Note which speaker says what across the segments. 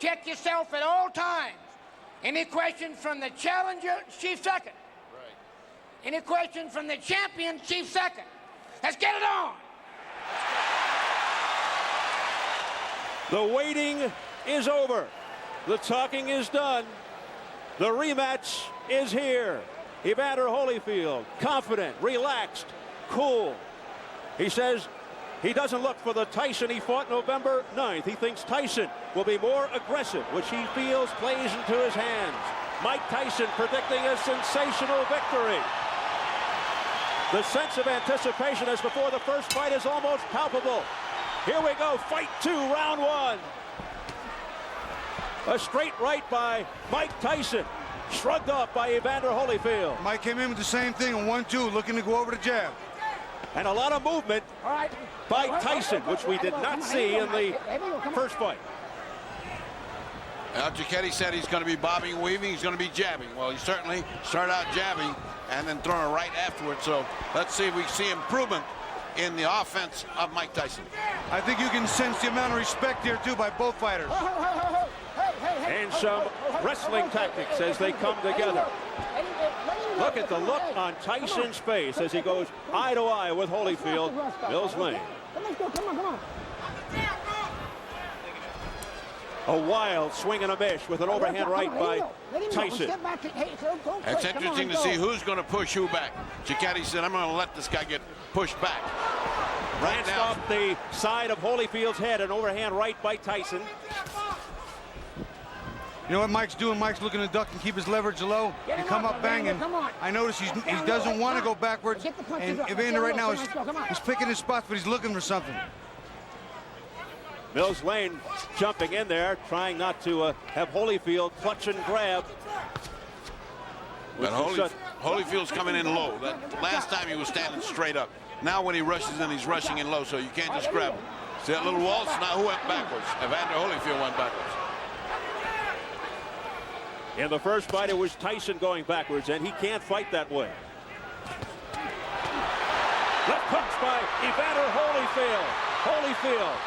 Speaker 1: Protect yourself at all times. Any questions from the challenger, chief second. Right. Any questions from the champion, chief second. Let's get it on.
Speaker 2: The waiting is over. The talking is done. The rematch is here. Evander Holyfield, confident, relaxed, cool. He says he doesn't look for the Tyson he fought November 9th. He thinks Tyson will be more aggressive, which he feels plays into his hands. Mike Tyson predicting a sensational victory. The sense of anticipation as before the first fight is almost palpable. Here we go, fight 2, round 1. A straight right by Mike Tyson. Shrugged off by Evander Holyfield.
Speaker 3: Mike came in with the same thing, a 1-2, looking to go over the jab.
Speaker 2: And a lot of movement by Tyson, which we did not see in the first fight.
Speaker 4: Giacchetti said he's going to be bobbing, weaving, he's going to be jabbing. Well, he certainly started out jabbing and then throwing a right afterwards. So let's see if we see improvement in the offense of Mike Tyson.
Speaker 3: I think you can sense the amount of respect here, too, by both fighters.
Speaker 2: And some wrestling tactics as they come together. Look at the look on Tyson's face as he goes eye to eye with Holyfield. Mills Lane. A wild swing and a miss with an overhand right by Tyson.
Speaker 4: It's interesting to see who's going to push who back. Giacchetti said, I'm going to let this guy get pushed back.
Speaker 2: Right now, off the side of Holyfield's head, an overhand right by Tyson.
Speaker 3: You know what Mike's doing? Mike's looking to duck and keep his leverage low and come up banging. I notice he doesn't want to go backwards. And Evander right now is picking his spots, but he's looking for something.
Speaker 2: Mills Lane jumping in there, trying not to have Holyfield clutch and grab.
Speaker 4: But Holyfield's coming in low. That last time he was standing straight up. Now when he rushes in, he's rushing in low, so you can't just grab him. See that little waltz? Now who went backwards? Evander Holyfield went backwards.
Speaker 2: In the first fight, it was Tyson going backwards, and he can't fight that way. Left hooks by Evander Holyfield. Holyfield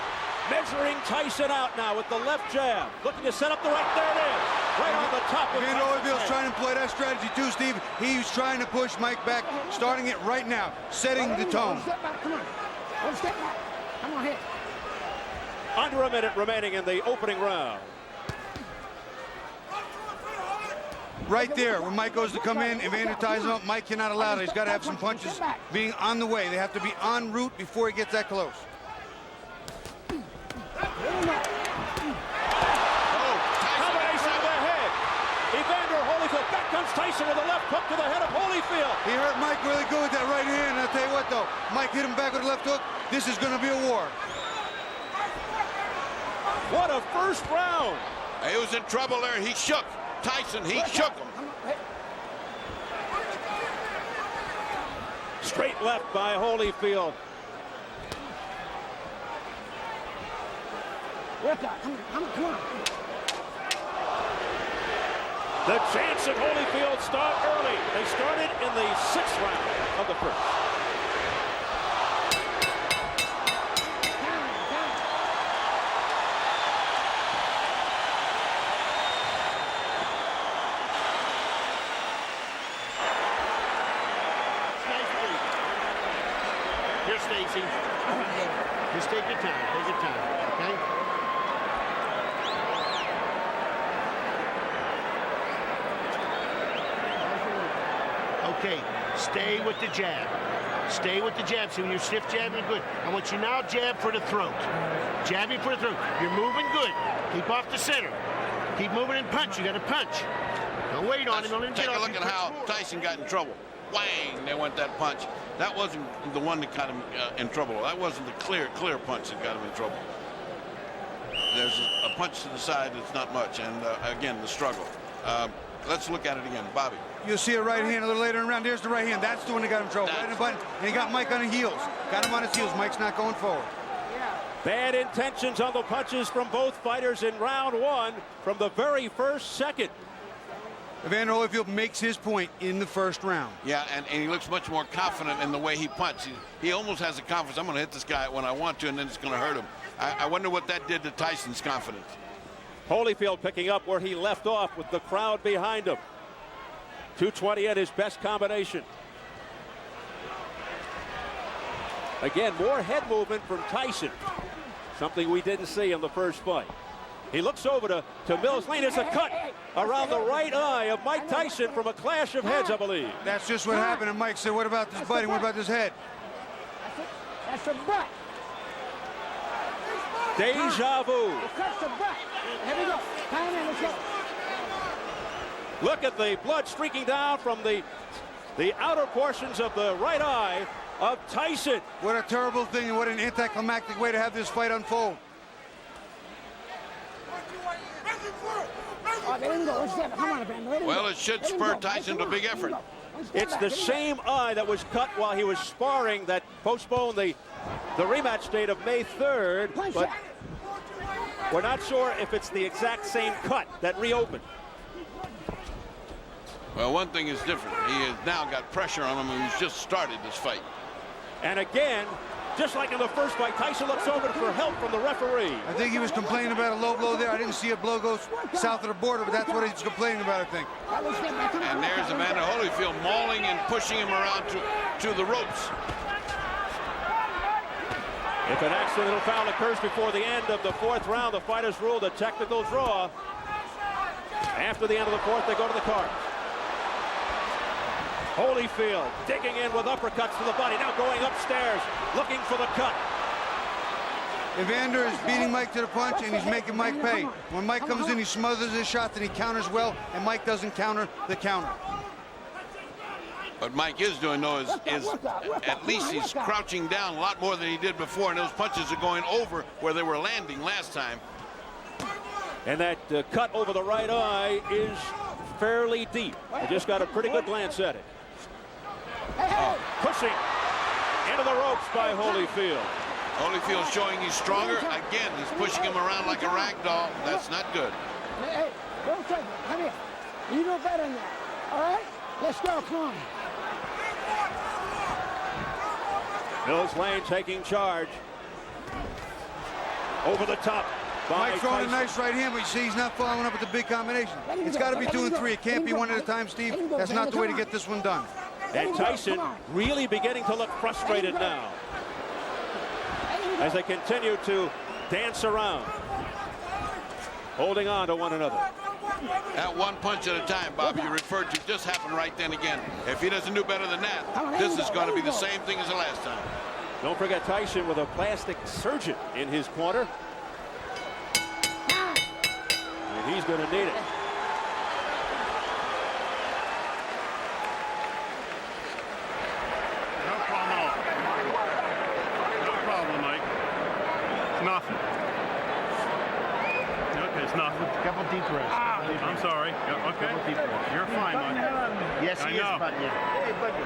Speaker 2: measuring Tyson out now with the left jab. Looking to set up the right. There it is. Right on the top of
Speaker 3: Evander Holyfield's trying to play that strategy too, Steve. He's trying to push Mike back, starting it right now, setting the tone.
Speaker 1: Step back, come on. One step back. Come on, hit.
Speaker 2: Under a minute remaining in the opening round.
Speaker 3: Right there, where Mike goes to come in, Evander ties him up. Mike cannot allow that. He's got to have some punches being on the way. They have to be en route before he gets that close.
Speaker 2: Combination of the head. Evander Holyfield. Back comes Tyson with a left hook to the head of Holyfield.
Speaker 3: He hurt Mike really good with that right hand. I'll tell you what, though. Mike hit him back with a left hook. This is going to be a war.
Speaker 2: What a first round.
Speaker 4: He was in trouble there. He shook. Tyson, he shook him.
Speaker 2: Straight left by Holyfield.
Speaker 1: Come on.
Speaker 2: The chance of Holyfield start early. They started in the 6th round of the first.
Speaker 5: Here, Stacy. Just take your time, okay? Okay, stay with the jab. Stay with the jab. See, when you're stiff jabbing, good. I want you now jab for the throat. Jabbing for the throat. You're moving good. Keep off the center. Keep moving and punch. You got to punch. Don't wait on him. Don't let him get off.
Speaker 4: Take a look at how Tyson got in trouble. Whang! They went that punch. That wasn't the one that got him in trouble. That wasn't the clear punch that got him in trouble. There's a punch to the side that's not much, and again, the struggle. Let's look at it again. Bobby.
Speaker 3: You'll see a right hand a little later in the round. There's the right hand. That's the one that got him in trouble. Right in the button, and he got Mike on the heels. Got him on his heels. Mike's not going forward.
Speaker 2: Bad intentions on the punches from both fighters in round 1 from the very first second.
Speaker 3: Evander Holyfield makes his point in the first round.
Speaker 4: Yeah, and he looks much more confident in the way he punches. He almost has the confidence, I'm going to hit this guy when I want to, and then it's going to hurt him. I wonder what that did to Tyson's confidence.
Speaker 2: Holyfield picking up where he left off with the crowd behind him. 220 at his best combination. Again, more head movement from Tyson. Something we didn't see in the first fight. He looks over to Mills Lane. It's a cut around the right eye of Mike Tyson from a clash of heads, I believe.
Speaker 3: That's just what happened. And Mike said, what about this biting? What about this head?
Speaker 1: That's a butt.
Speaker 2: Deja vu.
Speaker 1: That's a butt. Here we go. Time in, let's go.
Speaker 2: Look at the blood streaking down from the outer portions of the right eye of Tyson.
Speaker 3: What a terrible thing and what an anticlimactic way to have this fight unfold.
Speaker 1: Oh, they didn't go. Let's get it. Come on, Evander.
Speaker 4: Well, it should spur Tyson to a big effort.
Speaker 2: It's the same eye that was cut while he was sparring that postponed the rematch date of May 3rd, but we're not sure if it's the exact same cut that reopened.
Speaker 4: Well, one thing is different. He has now got pressure on him, and he's just started this fight.
Speaker 2: And again, just like in the first fight, Tyson looks over for help from the referee.
Speaker 3: I think he was complaining about a low blow there. I didn't see a blow go south of the border, but that's what he's complaining about, I think.
Speaker 4: And there's Evander Holyfield mauling and pushing him around to the ropes.
Speaker 2: If an accidental foul occurs before the end of the fourth round, the fight is ruled a technical draw. After the end of the fourth, they go to the card. Holyfield digging in with uppercuts to the body, now going upstairs, looking for the cut.
Speaker 3: Evander is beating Mike to the punch, and he's making Mike pay. When Mike comes in, he smothers his shots, and he counters well, and Mike doesn't counter the counter.
Speaker 4: What Mike is doing, though, is at least he's crouching down a lot more than he did before, and those punches are going over where they were landing last time.
Speaker 2: And that cut over the right eye is fairly deep. I just got a pretty good glance at it. Pushing into the ropes by Holyfield.
Speaker 4: Holyfield showing he's stronger. Again, he's pushing him around like a rag doll. That's not good.
Speaker 1: Hey, don't take it. Come here. You know better than that. All right? Let's go. Come on.
Speaker 2: Mills Lane taking charge. Over the top.
Speaker 3: Mike throwing a nice right hand, but you see he's not following up with the big combination. It's got to be 2 and 3. It can't be one at a time, Steve. That's not the way to get this one done.
Speaker 2: And Tyson really beginning to look frustrated now as they continue to dance around, holding on to one another.
Speaker 4: That one punch at a time, Bob, you referred to, just happened right then again. If he doesn't do better than that, this is going to be the same thing as the last time.
Speaker 2: Don't forget Tyson with a plastic surgeon in his corner. And he's going to need it.
Speaker 6: Nothing. Okay, it's nothing.
Speaker 5: Couple deep breaths.
Speaker 6: I'm sorry. Yeah, okay. You're fine, Mike.
Speaker 5: Yes, he is, buddy. Hey, buddy.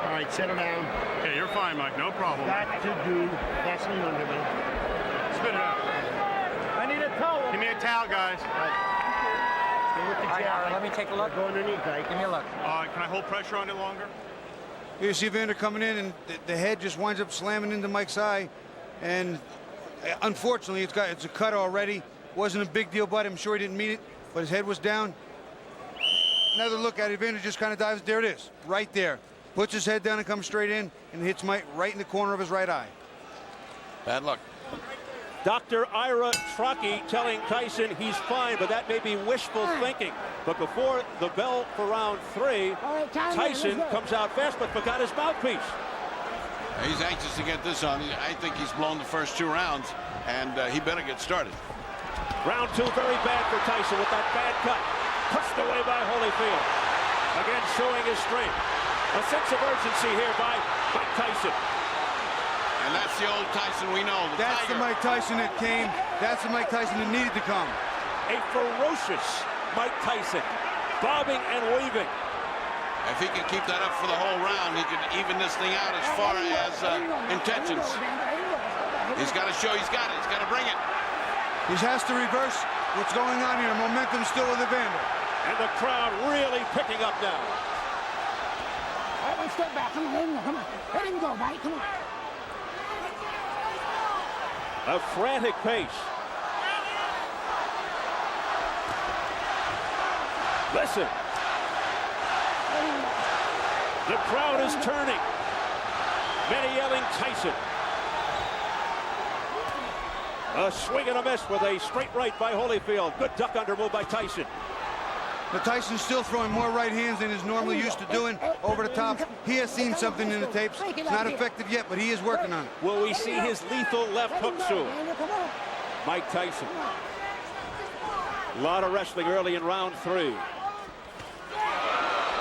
Speaker 5: All right, settle down.
Speaker 6: Okay, you're fine, Mike. No problem.
Speaker 5: Got to do Vaseline under me.
Speaker 6: Spit it out.
Speaker 7: I need a towel.
Speaker 6: Give me a towel, guys.
Speaker 5: Stay with the jab.
Speaker 7: Let me take a look.
Speaker 5: Go underneath, right?
Speaker 7: Give me a look.
Speaker 6: Can I hold pressure on it longer?
Speaker 3: You see Evander coming in, and the head just winds up slamming into Mike's eye, and unfortunately, it's a cut already. Wasn't a big deal, but I'm sure he didn't mean it, but his head was down. Another look at it, Evander just kind of dives. There it is, right there. Puts his head down and comes straight in and hits Mike right in the corner of his right eye.
Speaker 4: Bad luck.
Speaker 2: Dr. Ira Trocchi telling Tyson he's fine, but that may be wishful thinking. But before the bell for round 3, Tyson comes out fast but forgot his mouthpiece.
Speaker 4: He's anxious to get this on. I think he's blown the first 2 rounds, and he better get started.
Speaker 2: Round 2 very bad for Tyson with that bad cut. Pushed away by Holyfield. Again showing his strength. A sense of urgency here by Mike Tyson.
Speaker 4: And that's the old Tyson we know.
Speaker 3: That's the Mike Tyson that came. That's the Mike Tyson that needed to come.
Speaker 2: A ferocious Mike Tyson. Bobbing and weaving.
Speaker 4: If he can keep that up for the whole round, he could even this thing out as far as intentions. He's got to show he's got it. He's got to bring it.
Speaker 3: He has to reverse what's going on here. Momentum still with Evander.
Speaker 2: And the crowd really picking up now.
Speaker 1: All right, let's step back. Come on, let him go. Come on. Let him go, Mike. Come on.
Speaker 2: A frantic pace. Listen. The crowd is turning. Many yelling Tyson. A swing and a miss with a straight right by Holyfield. Good duck under move by Tyson.
Speaker 3: But Tyson's still throwing more right hands than he's normally used to doing over the top. He has seen something in the tapes. It's not effective yet, but he is working on it.
Speaker 2: Will we see his lethal left hook soon? Mike Tyson. A lot of wrestling early in round 3.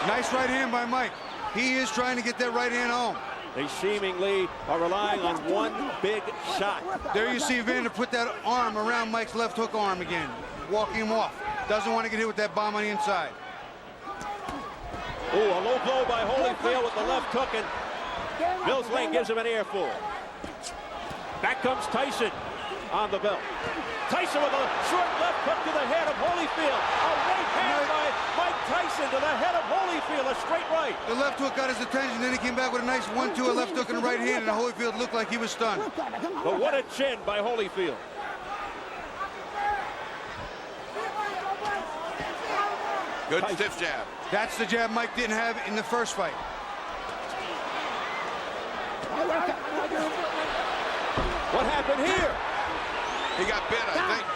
Speaker 3: Nice right hand by Mike. He is trying to get that right hand home.
Speaker 2: They seemingly are relying on one big shot.
Speaker 3: There you see Evander put that arm around Mike's left hook arm again, walking him off. Doesn't want to get hit with that bomb on the inside.
Speaker 2: Oh, a low blow by Holyfield with the left hook, and Mills Lane gives him an earful. Back comes Tyson on the belt. Tyson with a short left hook to the head of Holyfield. A right hand by Mike Tyson to the head of Holyfield, a straight right.
Speaker 3: The left hook got his attention, then he came back with a nice 1-2, a left hook in the right hand, and Holyfield looked like he was stunned.
Speaker 2: But what a chin by Holyfield.
Speaker 4: Good stiff jab.
Speaker 3: That's the jab Mike didn't have in the first fight.
Speaker 2: What happened here?
Speaker 4: He got bit, I think.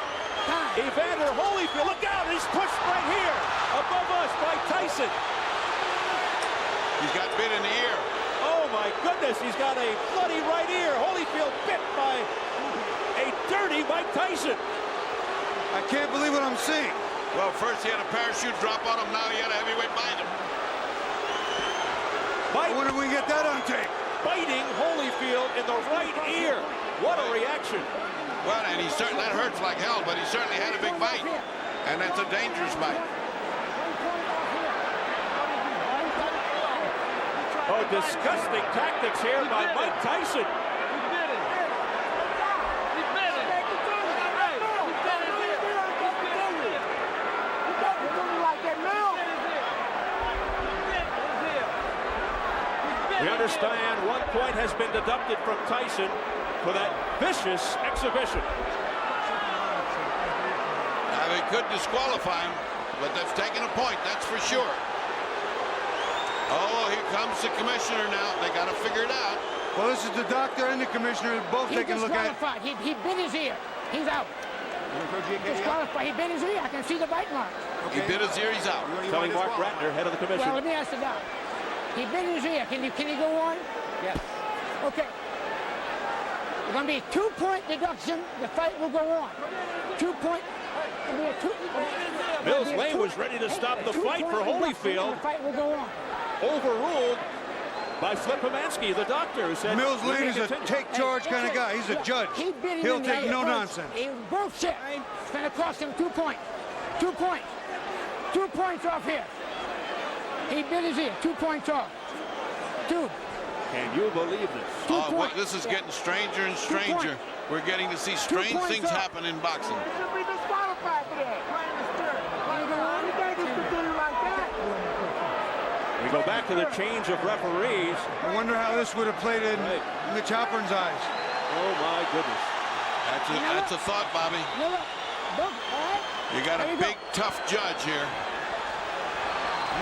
Speaker 2: Evander Holyfield, look out, he's pushed right here, above us by Tyson.
Speaker 4: He's got bit in the ear.
Speaker 2: Oh my goodness, he's got a bloody right ear. Holyfield bit by a dirty Mike Tyson.
Speaker 3: I can't believe what I'm seeing.
Speaker 4: Well, first he had a parachute drop on him, now he had a heavyweight bind him.
Speaker 3: I wonder if we can get that on tape.
Speaker 2: Biting Holyfield in the right ear. What a reaction.
Speaker 4: Well, and he certainly, that hurts like hell, but he certainly had a big bite. And that's a dangerous bite.
Speaker 2: Oh, disgusting tactics here by Mike Tyson. We understand 1 point has been deducted from Tyson for that vicious exhibition.
Speaker 4: Now, they could disqualify him, but they've taken a point, that's for sure. Oh, here comes the commissioner now. They got to figure it out.
Speaker 3: Well, this is the doctor and the commissioner both taking a look at it.
Speaker 1: He bit his ear. He's out. Disqualified. He bit his ear. I can see the bite mark.
Speaker 4: He bit his ear, he's out.
Speaker 2: Telling Mark Ratner, head of the commission.
Speaker 1: Well, let me ask the doc. He bit his ear. Can he go on? Yes. Okay. It's going to be a 2-point deduction. The fight will go on. 2 point.
Speaker 2: Mills Lane was ready to stop the fight for Holyfield.
Speaker 1: The fight will go on.
Speaker 2: Overruled by Flip Pomansky, the doctor, who said
Speaker 3: Mills Lane is a take charge kind of guy. He's a judge. He'll take no nonsense.
Speaker 1: He bullshit. It's going to cost him 2 points. 2 points. 2 points off here. He bit his ear. 2 points off. 2.
Speaker 2: Can you believe this?
Speaker 4: Oh, well, this is getting stranger and stranger. We're getting to see strange things happen in boxing.
Speaker 2: We go back to the change of referees.
Speaker 3: I wonder how this would have played in Mitch Halpern's eyes.
Speaker 2: Oh my goodness.
Speaker 4: That's a thought, Bobby. You got a big, tough judge here.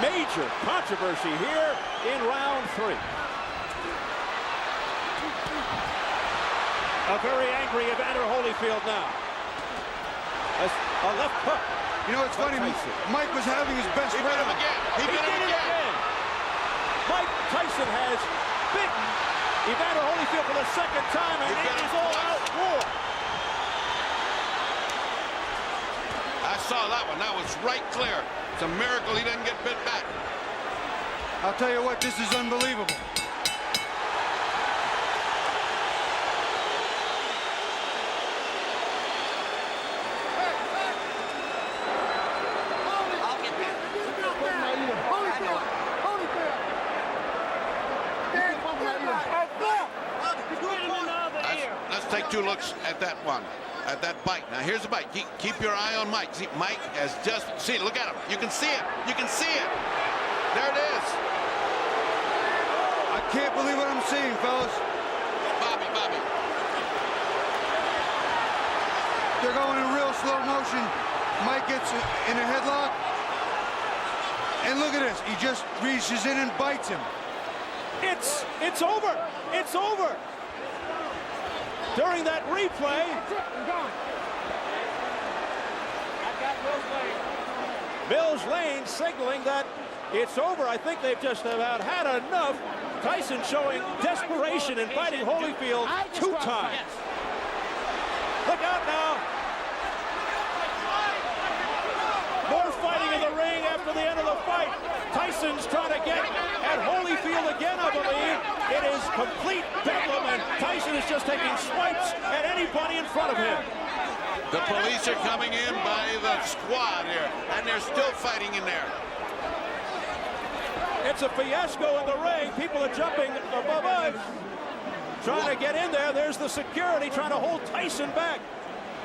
Speaker 2: Major controversy here in round 3. A very angry Evander Holyfield now. A left hook.
Speaker 3: You know, it's funny. Mike was having his best
Speaker 4: He bit him again. He bit him again.
Speaker 2: Mike Tyson has bitten Evander Holyfield for the second time, and it is all out war.
Speaker 4: I saw that one. That was right clear. It's a miracle he didn't get bit back.
Speaker 3: I'll tell you what, this is unbelievable.
Speaker 4: Let's take 2 looks at that one, at that bite. Now here's the bite. Keep your eye on Mike. See, Mike has just, see, look at him. You can see it. You can see it. There it is.
Speaker 3: I can't believe what I'm seeing, fellas.
Speaker 4: Bobby.
Speaker 3: They're going in real slow motion. Mike gets in a headlock. And look at this. He just reaches in and bites him.
Speaker 2: It's over. It's over. During that replay, Mills Lane signaling that it's over. I think they've just about had enough. Tyson showing desperation in fighting Holyfield 2 times. Look out now. More fighting in the ring after the end of the fight. Tyson's trying to get at Holyfield again, I believe. It is complete bedlam, and Tyson is just taking swipes at anybody in front of him.
Speaker 4: The police are coming in by the squad here, and they're still fighting in there.
Speaker 2: It's a fiasco in the ring. People are jumping above us, trying to get in there. There's the security trying to hold Tyson back.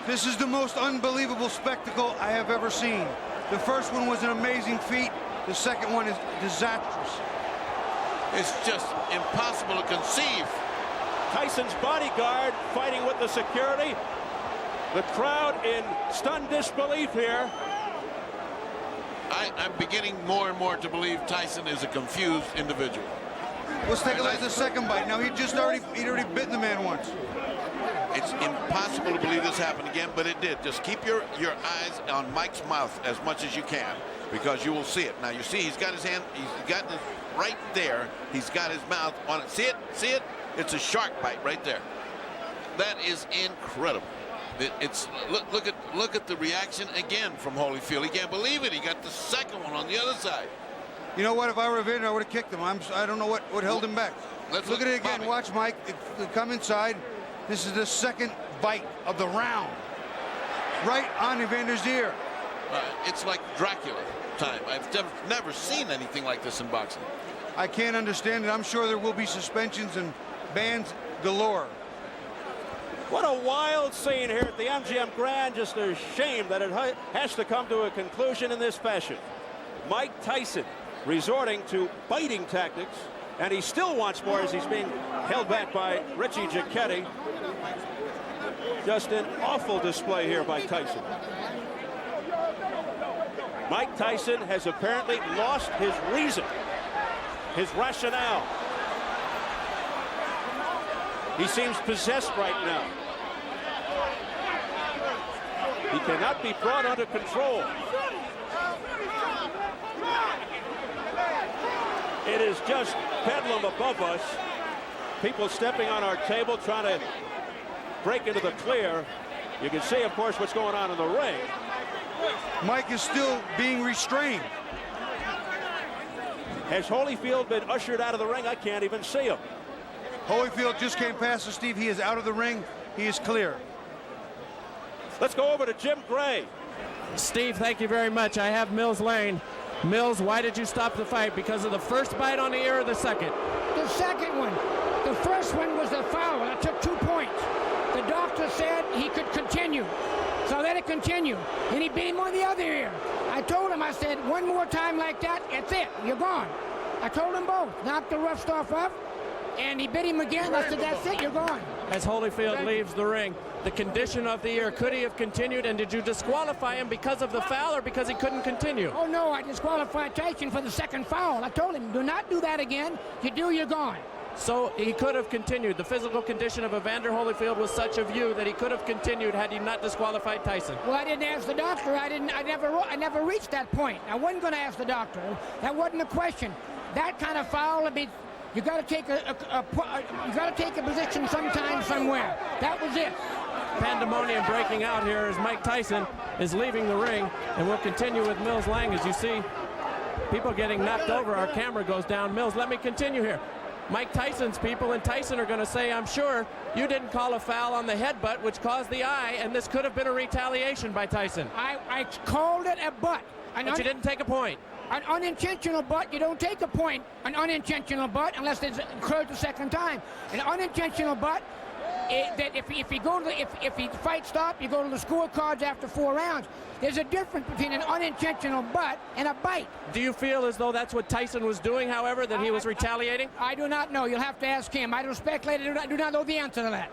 Speaker 3: This is the most unbelievable spectacle I have ever seen. The first one was an amazing feat. The second one is disastrous.
Speaker 4: It's just impossible to conceive.
Speaker 2: Tyson's bodyguard fighting with the security. The crowd in stunned disbelief here.
Speaker 4: I'm beginning more and more to believe Tyson is a confused individual.
Speaker 3: Let's take a look at the second bite. Now, he'd already bitten the man once.
Speaker 4: It's impossible to believe this happened again, but it did. Just keep your eyes on Mike's mouth as much as you can, because you will see it. Now, you see he's got his hand, he's got it right there. He's got his mouth on it. See it? See it? It's a shark bite right there. That is incredible. Look at the reaction again from Holyfield. He can't believe it. He got the second one on the other side.
Speaker 3: You know what? If I were Evander, I would have kicked him. I don't know what held him back.
Speaker 4: Let's
Speaker 3: look at it again.
Speaker 4: Bobby.
Speaker 3: Watch, Mike. Come inside. This is the second bite of the round. Right on Evander's ear.
Speaker 4: It's like Dracula time. I've never seen anything like this in boxing.
Speaker 3: I can't understand it. I'm sure there will be suspensions and bans galore.
Speaker 2: What a wild scene here at the MGM Grand. Just a shame that it has to come to a conclusion in this fashion. Mike Tyson resorting to biting tactics, and he still wants more as he's being held back by Richie Giacchetti. Just an awful display here by Tyson. Mike Tyson has apparently lost his reason, his rationale. He seems possessed right now. He cannot be brought under control. It is just bedlam above us. People stepping on our table, trying to break into the clear. You can see, of course, what's going on in the ring.
Speaker 3: Mike is still being restrained.
Speaker 2: Has Holyfield been ushered out of the ring? I can't even see him.
Speaker 3: Holyfield just came past us, Steve. He is out of the ring. He is clear.
Speaker 2: Let's go over to Jim Gray.
Speaker 7: Steve, thank you very much. I have Mills Lane. Mills, why did you stop the fight? Because of the first bite on the ear or the second?
Speaker 1: The second one. The first one was a foul. I took 2 points. The doctor said he could continue. So let it continue. And he bit him on the other ear. I told him, I said, one more time like that, it's it. You're gone. I told them both. Knocked the rough stuff up. And he bit him again. I said, that's it, you're gone.
Speaker 7: As Holyfield leaves the ring, the condition of the ear, could he have continued? And did you disqualify him because of the foul or because he couldn't continue?
Speaker 1: Oh, no, I disqualified Tyson for the second foul. I told him, do not do that again. You do, you're gone.
Speaker 7: So he could have continued. The physical condition of Evander Holyfield was such a view that he could have continued had he not disqualified Tyson.
Speaker 1: Well, I didn't ask the doctor. I never reached that point. I wasn't going to ask the doctor. That wasn't a question. That kind of foul would be. You got to take a position sometime somewhere. That was it.
Speaker 7: Pandemonium breaking out here as Mike Tyson is leaving the ring, and we'll continue with Mills Lang. As you see people getting knocked over, our camera goes down. Mills, let me continue here. Mike Tyson's people and Tyson are going to say, I'm sure you didn't call a foul on the headbutt, which caused the eye, and this could have been a retaliation by Tyson.
Speaker 1: I called it a butt.
Speaker 7: But you didn't take a point.
Speaker 1: An unintentional butt, you don't take a point. An unintentional butt, unless it occurs the second time. An unintentional butt, that if he fight stop, you go to the scorecards after 4 rounds. There's a difference between an unintentional butt and a bite.
Speaker 7: Do you feel as though that's what Tyson was doing, however, that he was retaliating?
Speaker 1: I do not know. You'll have to ask him. I don't speculate. I do not know the answer to that.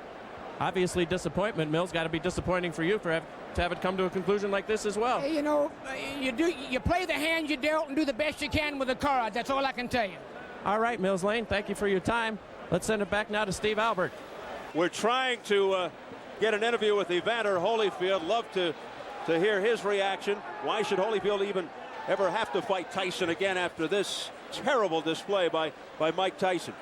Speaker 7: Obviously, disappointment, Mills. Got to be disappointing for you for to have it come to a conclusion like this as well.
Speaker 1: You know, you play the hand you dealt and do the best you can with the cards. That's all I can tell you.
Speaker 7: All right, Mills Lane, thank you for your time. Let's send it back now to Steve Albert.
Speaker 2: We're trying to get an interview with Evander Holyfield. Love to hear his reaction. Why should Holyfield even ever have to fight Tyson again after this terrible display by Mike Tyson?